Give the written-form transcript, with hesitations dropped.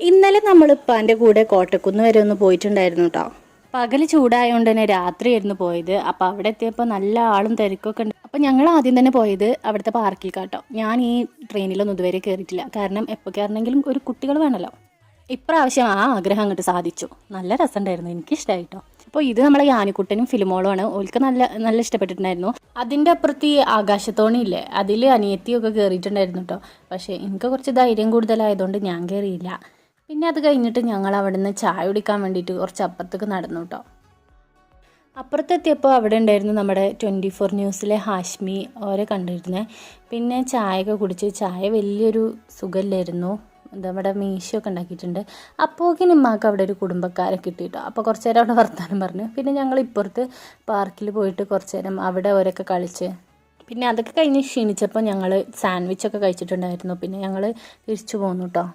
ഇന്നലെ നമ്മൾ ഇപ്പാൻ്റെ കൂടെ കോട്ടക്കുന്ന് വരെ ഒന്ന് പോയിട്ടുണ്ടായിരുന്നു കേട്ടോ. പകൽ ചൂടായതുകൊണ്ട് തന്നെ രാത്രിയായിരുന്നു പോയത്. അപ്പോൾ അവിടെ എത്തിയപ്പോൾ നല്ല ആളും തിരക്കൊക്കെ ഉണ്ട്. അപ്പോൾ ഞങ്ങൾ ആദ്യം തന്നെ പോയത് അവിടുത്തെ പാർക്കിൽ കേട്ടോ. ഞാൻ ഈ ട്രെയിനിലൊന്നും ഇതുവരെ കയറിയിട്ടില്ല, കാരണം എപ്പോൾ കയറണമെങ്കിലും ഒരു കുട്ടികൾ വേണമല്ലോ. ഇപ്രാവശ്യം ആ ആഗ്രഹം അങ്ങോട്ട് സാധിച്ചു. നല്ല രസമുണ്ടായിരുന്നു, എനിക്കിഷ്ടമായി കേട്ടോ. അപ്പോൾ ഇത് നമ്മളെ യാനിക്കുട്ടനും ഫിലിമോളുമാണ്. ഓൾക്ക് നല്ല നല്ല ഇഷ്ടപ്പെട്ടിട്ടുണ്ടായിരുന്നു. അതിൻ്റെ അപ്പുറത്ത് ഈ ആകാശത്തോണി ഇല്ലേ, അതിൽ അനിയത്തിയൊക്കെ കയറിയിട്ടുണ്ടായിരുന്നു കേട്ടോ. പക്ഷേ എനിക്ക് കുറച്ച് ധൈര്യം കൂടുതലായതുകൊണ്ട് ഞാൻ കയറിയില്ല. പിന്നെ അത് കഴിഞ്ഞിട്ട് ഞങ്ങൾ അവിടെ നിന്ന് ചായ കുടിക്കാൻ വേണ്ടിയിട്ട് കുറച്ച് അപ്പുറത്തേക്ക് നടന്നു കേട്ടോ. അപ്പുറത്തെത്തിയപ്പോൾ അവിടെ ഉണ്ടായിരുന്നു നമ്മുടെ 24 ന്യൂസിലെ ഹാഷ്മി, ഓരെ കണ്ടിരുന്നേ. പിന്നെ ചായയൊക്കെ കുടിച്ച്, ചായ വലിയൊരു സുഖമില്ലായിരുന്നു. നമ്മുടെ മീശയൊക്കെ ഉണ്ടാക്കിയിട്ടുണ്ട്. അപ്പോഴേക്കും ഉമ്മാക്ക് അവിടെ ഒരു കുടുംബക്കാരെ കിട്ടിയിട്ടോ. അപ്പോൾ കുറച്ച് നേരം അവിടെ വർത്താനം പറഞ്ഞു. പിന്നെ ഞങ്ങൾ ഇപ്പുറത്ത് പാർക്കിൽ പോയിട്ട് കുറച്ച് നേരം അവിടെ ഓരൊക്കെ കളിച്ച്, പിന്നെ അതൊക്കെ കഴിഞ്ഞ് ക്ഷീണിച്ചപ്പോൾ ഞങ്ങൾ സാൻഡ്വിച്ചൊക്കെ കഴിച്ചിട്ടുണ്ടായിരുന്നു. പിന്നെ ഞങ്ങൾ തിരിച്ചു പോന്നു കേട്ടോ.